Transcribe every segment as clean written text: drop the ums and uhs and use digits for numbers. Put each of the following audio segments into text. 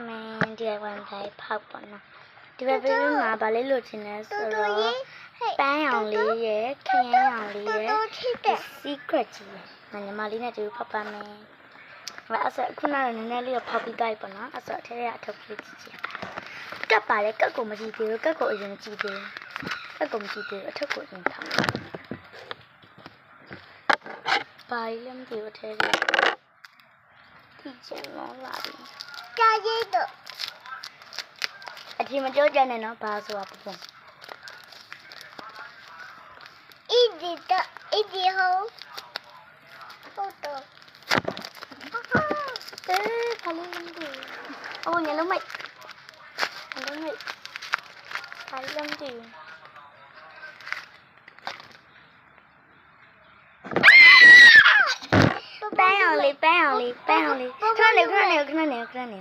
man DIY လိုက်ဖောက်ပေါ့နော်ဒီဘက်ဘေးမှာဗာလေးလိုချင်လဲဆိုတော့ပန်းရောင်လေးရဲ့ခရမ်းရောင်လေးရဲ့ secret ကြီးညီမလေးနဲ့တူဖောက်ပါမယ်အဲ့ဆိုခုနကနည်းနည်းလေးဖောက်ပြီးတိုက်ပေါ့နော်အဲ့ဆိုအထဲကအထုပ်လေးကြည့်ကြည့်ကတ်ပါလေကတ်ကိုမကြည့်သေးဘူးကတ်ကိုအရင်ကြည့်သေးကတ်ကိုမကြည့်သေးဘူးအထုပ်ကိုအရင်ထောက်ပါလည်းမကြည့်ဘူးအထဲကကြည့်ချင်တော့လာပြီကြားရည်တော့အထင်မကြောက်ကြနဲ့နော်ဘာဆိုတာပုံIdi ho. Photo. Paling oh nyala mai. Nyala mai. Paling di. Bang. Kena ni.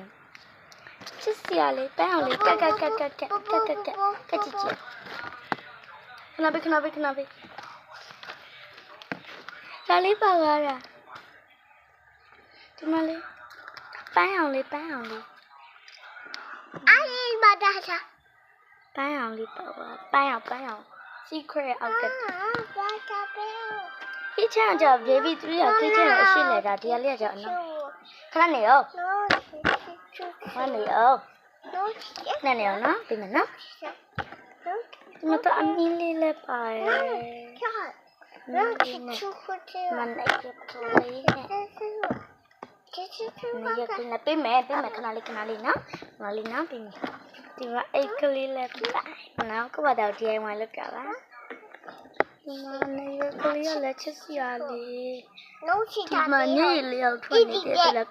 Cia le, bang le. Kat cici. Kenapa? Lali bagara. Cuma le. Bang le. Ai badasa. Bang le bawa. Secret outfit. Kitchen job baby 3 kitchen အရှိလဲတာဒီကလေးကြောက်နော်ခဏနေရောခဏနေရောနော်ပြင်မယ်နော်ဒီမှာတော့အမီလေးလည်းပါတယ်မန်အိတ်ကိုလေးနဲ့နေရပြင်မယ်ပြင်မယ်ခဏလေးနော်ပြင်မယ်ဒီမှာအိတ်ကလေးလည်းပါတယ်နော်ကိုပါတော့ DIY လုပ်ကြပါဒီမှာနေရကလေးလည်းချစ်စရာလေးဒီမှာနေလေရောက်ထွက်နေတယ်